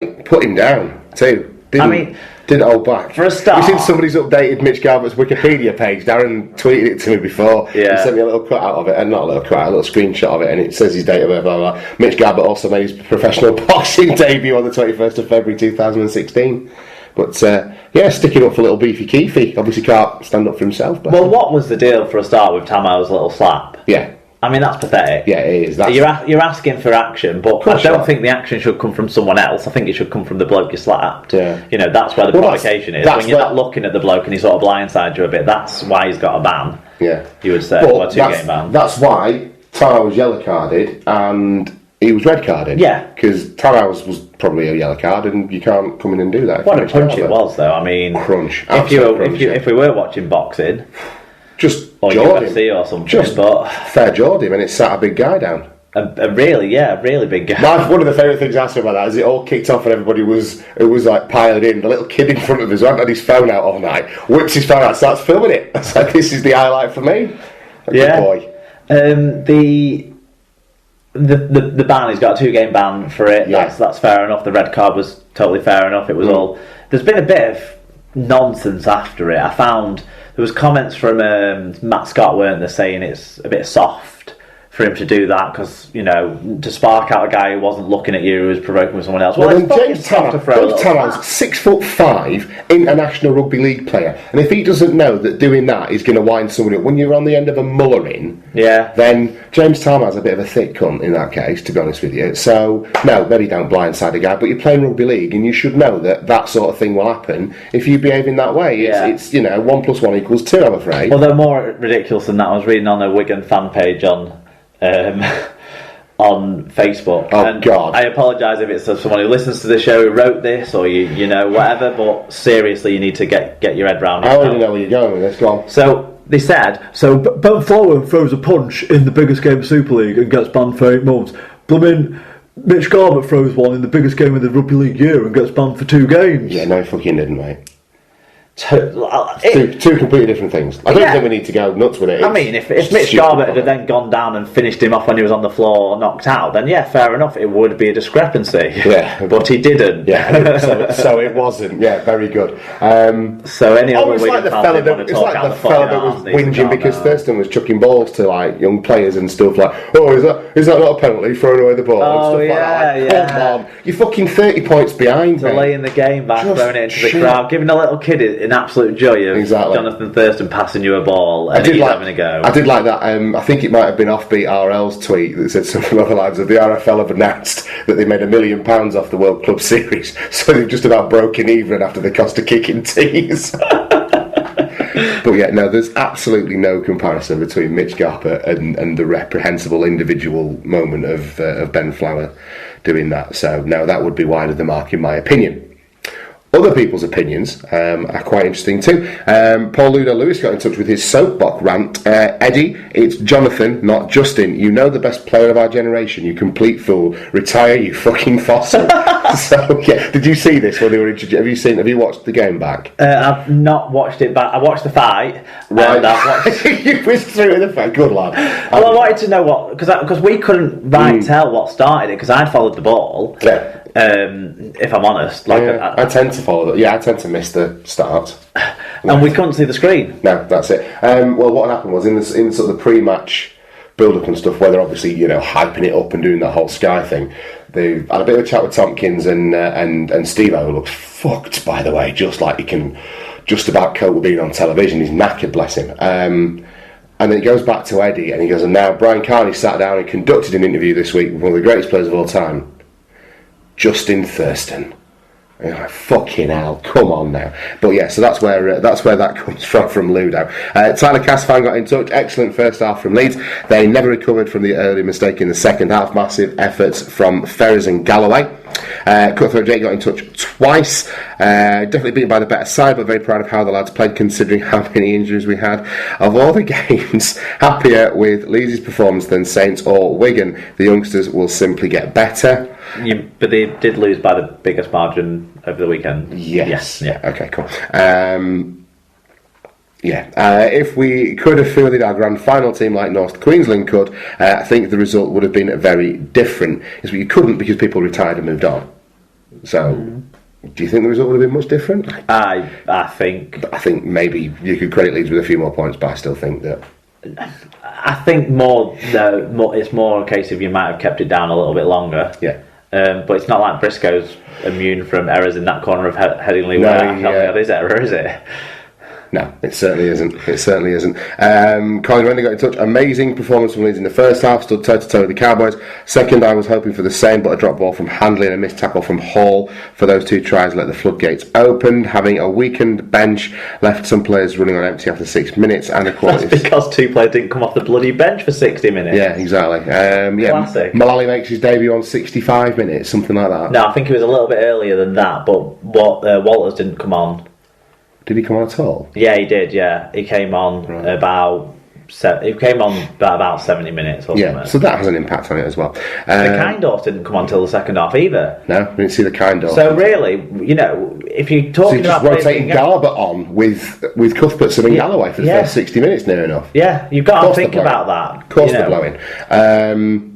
put him down too. Didn't hold back. For a start, you've seen somebody's updated Mitch Garbutt's Wikipedia page. Darren tweeted it to me before. Yeah. He sent me a little cut out of it, and not a little cut out, a little screenshot of it, and it says his date of birth. Blah, blah, blah. Mitch Garbutt also made his professional boxing debut on the 21st of February 2016. But sticking up for little beefy Keefy. Obviously can't stand up for himself. But well, what was the deal for a start with Tamau's little slap? Yeah. I mean, that's pathetic. Yeah, it is. You're asking for action, but I don't think the action should come from someone else. I think it should come from the bloke you slapped. Yeah. You know, that's where the provocation is. When you're not looking at the bloke and he sort of blindsides you a bit, that's why he's got a ban. Yeah. You would say, or a 2-game ban. That's why Taro was yellow carded and he was red carded. Yeah. Because Taro was probably a yellow card and you can't come in and do that. What a punch it was, though. I mean, crunch. If we were watching boxing, just or UFC or something, but fair jawed him and it sat a big guy down. A really big guy. One of the favourite things I asked him about that is it all kicked off and everybody was like piled in. The little kid in front of us had his phone out all night, whips his phone out, starts filming it. It's like, this is the highlight for me. Good boy. The ban, he's got a 2-game ban for it. Yeah. That's fair enough. The red card was totally fair enough. It was all. There's been a bit of nonsense after it. I found there was comments from Matt Scott, weren't there, saying it's a bit soft for him to do that because, you know, to spark out a guy who wasn't looking at you, who was provoking with someone else. Well, James Taran's 6'5" international rugby league player, and if he doesn't know that doing that is going to wind someone up when you're on the end of a mullering, then James Taran's a bit of a thick cunt in that case, to be honest with you. So no, maybe don't blindside a guy, but you're playing rugby league and you should know that sort of thing will happen if you behave in that way. It's 1 + 1 = 2, I'm afraid. Well, they're more ridiculous than that. I was reading on a Wigan fan page on Facebook. Oh, God. I apologise if it's someone who listens to the show who wrote this or you know whatever, but seriously you need to get your head round it. I already know where you're going with this. Go on. So they said, Ben Flower throws a punch in the biggest game of Super League and gets banned for 8 months. Blooming Mitch Garbutt throws one in the biggest game of the Rugby League year and gets banned for 2 games. Yeah, no fucking didn't, mate. Two completely different things. I don't think we need to go nuts with it. I mean, if Mitch Garbutt had then gone down and finished him off when he was on the floor knocked out, then fair enough, it would be a discrepancy. Yeah. But he didn't. Yeah, so it wasn't. Yeah, very good. So any other it's like the fella that was whinging because Thurston was chucking balls to like young players and stuff like, is that not a penalty, throwing away the ball and stuff like that? Come on, you're fucking 30 points behind. Delaying the game back, throwing it into the crowd, giving a little kid an absolute joy of Jonathan Thurston passing you a ball and he's having a go. I did like that. I think it might have been Offbeat RL's tweet that said something along the lines of the RFL have announced that they made £1 million off the World Club Series, so they've just about broken even after the cost of kicking tees. But yeah, no, there's absolutely no comparison between Mitch Garbutt and the reprehensible individual moment of Ben Flower doing that. So no, that would be wide of the mark in my opinion. Other people's opinions are quite interesting too. Paul Ludo Lewis got in touch with his soapbox rant. Eddie, it's Jonathan, not Justin. You know the best player of our generation, you complete fool. Retire, you fucking fossil. So yeah, did you see this when they were introduced? Have you watched the game back? I've not watched it back. I watched the fight. Right. You whizzed through the fight. Good lad. Well, I wanted to know what, because we couldn't tell what started it, because I'd followed the ball. Yeah. If I'm honest, I tend to follow that. Yeah, I tend to miss the start, and we couldn't see the screen. No, that's it. Well, what happened was in sort of the pre-match build-up and stuff, where they're obviously hyping it up and doing that whole Sky thing. They had a bit of a chat with Tompkins and Steve-O, who looks fucked, by the way, just like he can just about cope with being on television. He's knackered, bless him. And then he goes back to Eddie and he goes, and now Brian Carney sat down and conducted an interview this week with one of the greatest players of all time, Justin Thurston. And you're like, fucking hell, come on now. But yeah, so that's where that comes from Ludo. Tyler Casfan got in touch. Excellent first half from Leeds. They never recovered from the early mistake in the second half. Massive efforts from Ferrers and Galloway. Cutthroat Jake got in touch twice. Definitely beaten by the better side, but very proud of how the lads played considering how many injuries we had. Of all the games, happier with Leeds' performance than Saints or Wigan. The youngsters will simply get better. But they did lose by the biggest margin over the weekend. Yes. Yeah. Okay. Cool. If we could have fielded our grand final team like North Queensland could, I think the result would have been very different. Is what you couldn't because people retired and moved on. So, do you think the result would have been much different? I think maybe you could credit Leeds with a few more points, but I still think that. I think it's more a case of you might have kept it down a little bit longer. Yeah. But it's not like Briscoe's immune from errors in that corner of Headingley where I can't think of his error, is it? No, it certainly isn't. Colin Rennie got in touch. Amazing performance from Leeds in the first half. Stood toe-to-toe with the Cowboys. Second, I was hoping for the same, but a drop ball from Handley and a missed tackle from Hall for those two tries let the floodgates open. Having a weakened bench left some players running on empty after 6 minutes and a quality. That's because two players didn't come off the bloody bench for 60 minutes. Yeah, exactly. Classic. Mullally makes his debut on 65 minutes, something like that. No, I think it was a little bit earlier than that, but Walters didn't come on. Did he come on at all? Yeah, he did. Yeah, he came on about 70 minutes or something. Yeah, so that has an impact on it as well. The Kindorf didn't come on until the second half either. No, we didn't see the Kindorf. So really, if you're talking about rotating Garbutt on with Cuthbertson and Galloway for the first 60 minutes, near enough. Yeah, you've got to think about that. Of course, they're blowing.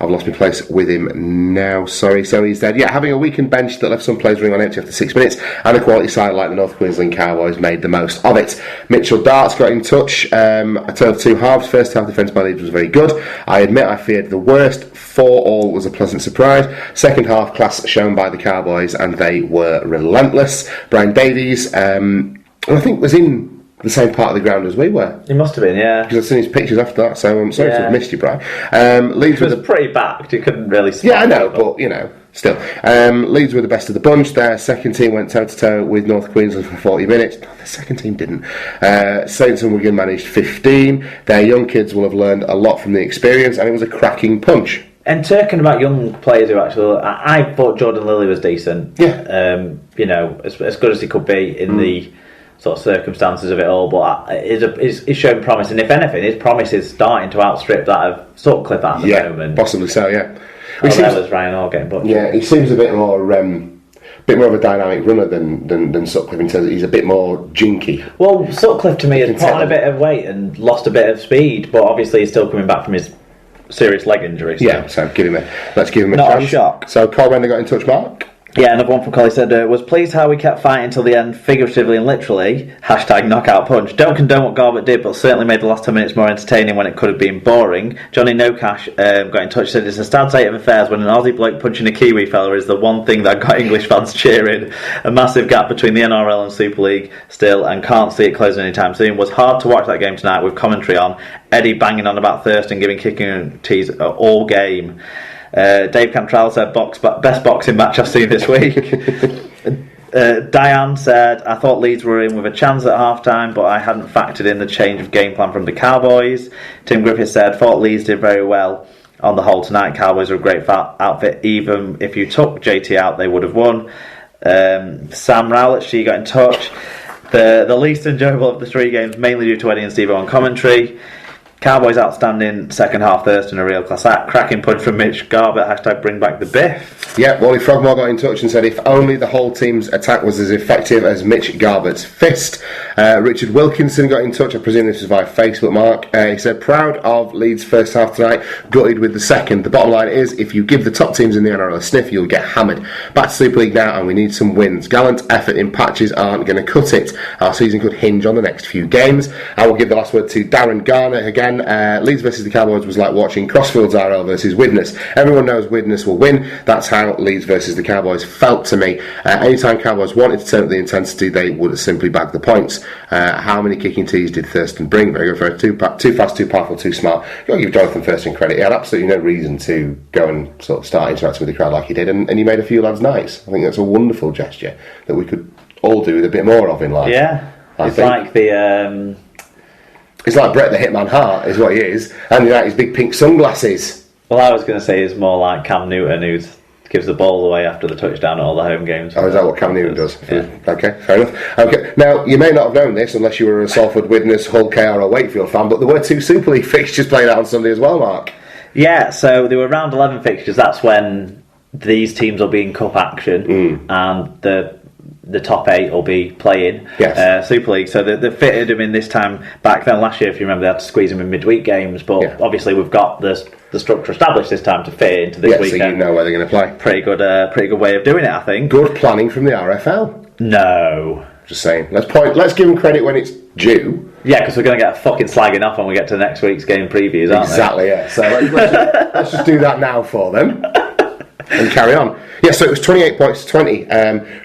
I've lost my place with him now, sorry. So he said, having a weakened bench that left some players running on empty after 6 minutes and a quality side like the North Queensland Cowboys made the most of it. Mitchell Darts got in touch. A tale of two halves. First half defence by Leeds was very good. I admit I feared the worst. 4-4 was a pleasant surprise. Second half class shown by the Cowboys and they were relentless. Brian Davies, I think was in the same part of the ground as we were. He must have been, yeah. Because I've seen his pictures after that, so I'm sorry to have missed you, Brian. Leeds was pretty backed, you couldn't really see. Yeah, I know, but, still. Leeds were the best of the bunch. Their second team went toe-to-toe with North Queensland for 40 minutes. No, the second team didn't. Saints and Wigan managed 15. Their young kids will have learned a lot from the experience, and it was a cracking punch. And talking about young players who actually... I thought Jordan Lilly was decent. Yeah. As good as he could be in the sort of circumstances of it all, but he's shown promise, and if anything, his promise is starting to outstrip that of Sutcliffe at the moment. Possibly so, yeah. There was Ryan Orr getting butchered. Yeah, he seems a bit more of a dynamic runner than Sutcliffe in terms of he's a bit more jinky. Well, Sutcliffe to me has put on a bit of weight and lost a bit of speed, but obviously he's still coming back from his serious leg injury. So. Yeah, so let's give him a chance. Not a shock. So Carl Render got in touch, Mark. Yeah, another one from Collie said, was pleased how we kept fighting till the end, figuratively and literally, #knockout punch. Don't condone what Garbutt did, but certainly made the last 10 minutes more entertaining when it could have been boring. Johnny No Cash got in touch, said, it's a sad state of affairs when an Aussie bloke punching a Kiwi fella is the one thing that got English fans cheering. A massive gap between the NRL and Super League still, and can't see it closing anytime soon. Was hard to watch that game tonight with commentary on. Eddie banging on about Thurston giving kicking tees all game. Dave Cantrell said, best boxing match I've seen this week. Diane said, I thought Leeds were in with a chance at half-time, but I hadn't factored in the change of game plan from the Cowboys. Tim Griffith said, thought Leeds did very well on the whole tonight. Cowboys are a great outfit. Even if you took JT out, they would have won. Sam Rowlett, she got in touch. The least enjoyable of the three games, mainly due to Eddie and Steve on commentary. Cowboys outstanding second half, Thurston a real class act. Cracking punch from Mitch Garbutt, #bring back the Biff. Yeah, Wally Frogmore got in touch and said if only the whole team's attack was as effective as Mitch Garbutt's fist. Richard Wilkinson got in touch, I presume this was via Facebook, Mark. He said, proud of Leeds' first half tonight, gutted with the second. The bottom line is, if you give the top teams in the NRL a sniff, you'll get hammered. Back to Super League now, and we need some wins. Gallant effort in patches aren't going to cut it. Our season could hinge on the next few games. I will give the last word to Darren Garner again. Leeds versus the Cowboys was like watching Crossfields RL versus Widnes. Everyone knows Widnes will win. That's how Leeds versus the Cowboys felt to me. Anytime Cowboys wanted to turn up the intensity, they would simply bag the points. How many kicking tees did Thurston bring? Very good for her. Too fast, too powerful, too smart. You've got to give Jonathan Thurston credit. He had absolutely no reason to go and sort of start interacting with the crowd like he did, and he made a few lads nice. I think that's a wonderful gesture that we could all do with a bit more of in life. Yeah, it's like the... It's like Bret the Hitman Hart, is what he is, and like his big pink sunglasses. Well, I was going to say he's more like Cam Newton, who gives the ball away after the touchdown at all the home games. Oh, is that what Cam Newton does? Yeah. Okay, fair enough. Okay, now you may not have known this unless you were a Salford, Widnes, Hull, KR or Wakefield fan, but there were 2 Super League fixtures played out on Sunday as well, Mark. Yeah, so there were round 11 fixtures. That's when these teams will be in cup action, and the the top 8 will be playing Super League. So they fitted him in this time. Back then, last year, if you remember, they had to squeeze him in midweek games. But obviously, we've got the structure established this time to fit into this weekend. So you know where they're going to play. Pretty good way of doing it, I think. Good planning from the RFL. No. Just saying. Let's give them credit when it's due. Yeah, because we're going to get fucking slagging off when we get to next week's game previews, aren't we? Exactly, yeah. So let's just do that now for them and carry on. Yeah, so it was 28 points to 20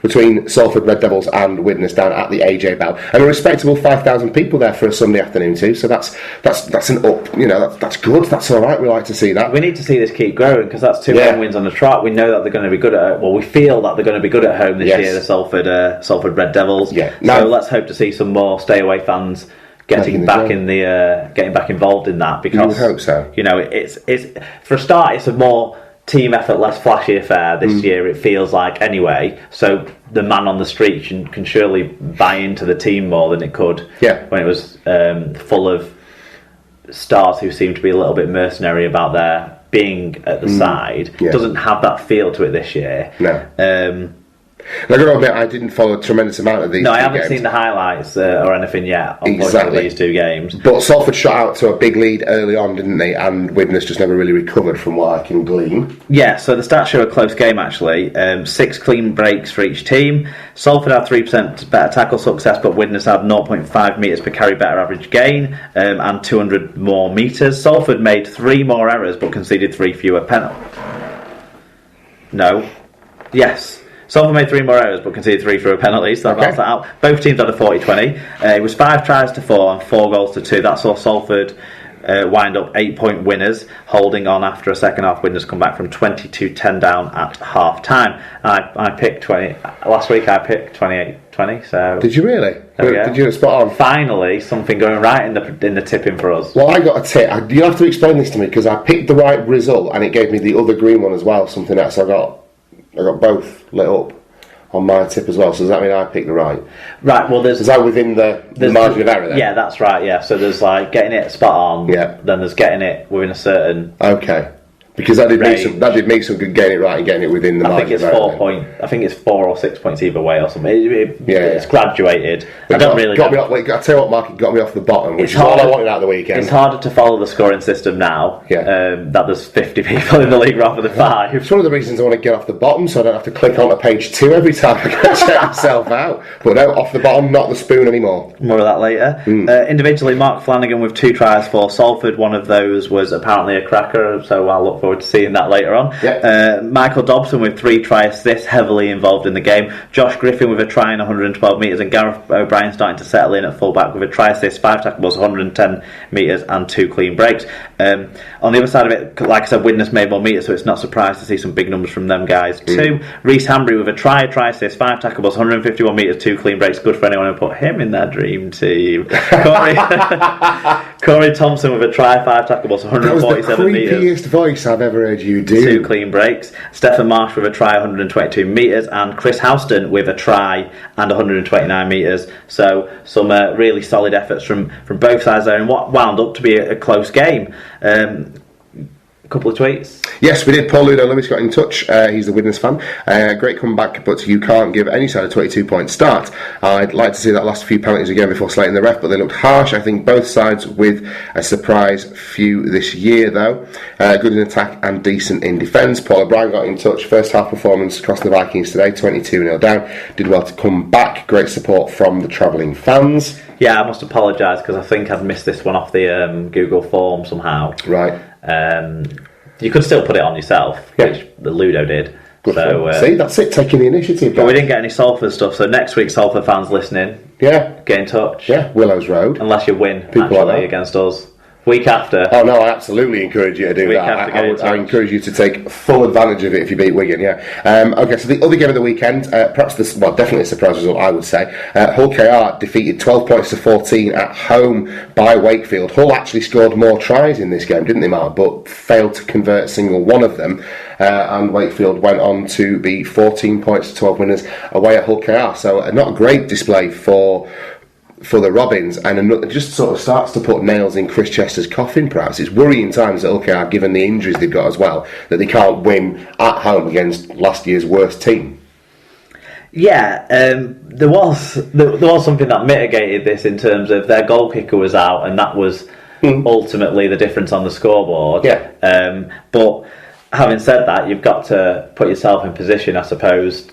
between Salford Red Devils and Widnes down at the AJ Bell, and a respectable 5,000 people there for a Sunday afternoon too. So that's an up. You know, that's good. That's all right. We like to see that. We need to see this keep growing because that's 2 home wins on the trot. We know that they're going to be good at. Well, we feel that they're going to be good at home this year. The Salford Red Devils. Yeah. So let's hope to see some more stay away fans getting back involved in that, because you would hope so. You know, it's for a start, it's a more team effort, less flashy affair this year, it feels like, anyway. So the man on the street can surely buy into the team more than it could when it was full of stars who seemed to be a little bit mercenary about their being at the side. Doesn't have that feel to it this year. No. I've got to admit, I didn't follow a tremendous amount of these. No, I haven't seen the highlights or anything yet on these 2 games. But Salford shot out to a big lead early on, didn't they? And Widnes just never really recovered, from what I can glean. Yeah, so the stats show a close game, actually. 6 clean breaks for each team. Salford had 3% better tackle success, but Widnes had 0.5 metres per carry better average gain and 200 more metres. Salford made 3 more errors, but conceded 3 fewer penalties. No. Yes. Salford made 3 more errors but conceded 3 fewer penalties, so that balance that out. Both teams had a 40-20. It was 5 tries to 4 and 4 goals to 2. That saw Salford wind up 8-point winners, holding on after a second half. Widnes come back from 22-10 down at half time. I picked 20 last week. I picked 28-20. So did you really? Did you spot on? Finally, something going right in the tipping for us. Well, I got a tip. You have to explain this to me, because I picked the right result and it gave me the other green one as well. Something else I got both lit up on my tip as well. So does that mean I picked the right? Right. Well, is that within the margin of error then? Yeah, that's right. Yeah. So there's like getting it spot on. Yeah. Then there's getting it within a certain. Okay. Because that did make some good getting it right and getting it within the margin. I think it's 4 or 6 points either way or something. It's graduated. But I tell you what, Mark, it got me off the bottom, which is all I wanted out of the weekend. It's harder to follow the scoring system now. That there's 50 people in the league rather than 5. It's one of the reasons I want to get off the bottom, so I don't have to click on to page 2 every time I go check myself out. But no, off the bottom, not the spoon anymore. More of that later. Individually, Mark Flanagan with 2 tries for Salford. One of those was apparently a cracker, so I'll look forward to seeing that later on. Michael Dobson with 3 try assists, heavily involved in the game. Josh Griffin with a try in 112 metres, and Gareth O'Brien starting to settle in at fullback with a try assist, 5 tackles, 110 metres and 2 clean breaks. On the other side of it, like I said, Widnes made more metres, so it's not surprised to see some big numbers from them guys too. Reece Hambry with a try assist, 5 tackles, 151 metres, 2 clean breaks. Good for anyone who put him in their dream team. Corey Thompson with a try, 5 tackles, 147 metres. That was the creepiest voice I've ever heard you do. 2 clean breaks. Stephen Marsh with a try, 122 metres, and Chris Houston with a try and 129 metres. So some really solid efforts from both sides there, and what wound up to be a close game. Couple of tweets. Yes, we did. Paul Ludo Lewis got in touch. He's the Widnes fan. Great comeback, but you can't give any side a 22-point start. I'd like to see that last few penalties again before slating the ref, but they looked harsh. I think both sides with a surprise few this year, though. Good in attack and decent in defence. Paul O'Brien got in touch. First half performance across the Vikings today, 22-0 down. Did well to come back. Great support from the travelling fans. Yeah, I must apologise because I think I've missed this one off the Google form somehow. Right. You could still put it on yourself, which the Ludo did. Good. So, see, that's it, taking the initiative. But we didn't get any Salford stuff, so next week Salford fans listening, get in touch. Yeah, Willows Road. Unless you win, against us. Week after. Oh no, I absolutely encourage you to do that. I encourage you to take full advantage of it if you beat Wigan. Okay, so the other game of the weekend, perhaps definitely a surprise result, I would say. Hull KR defeated 12 points to 14 at home by Wakefield. Hull actually scored more tries in this game, didn't they, Mark? But failed to convert a single one of them. And Wakefield went on to be 14 points to 12 winners away at Hull KR. So not a great display for the Robins, and it just sort of starts to put nails in Chris Chester's coffin, perhaps. It's worrying times at OKR, given the injuries they've got as well, that they can't win at home against last year's worst team. Yeah, there was something that mitigated this in terms of their goal kicker was out, and that was ultimately the difference on the scoreboard. Yeah. But having said that, you've got to put yourself in position, I suppose,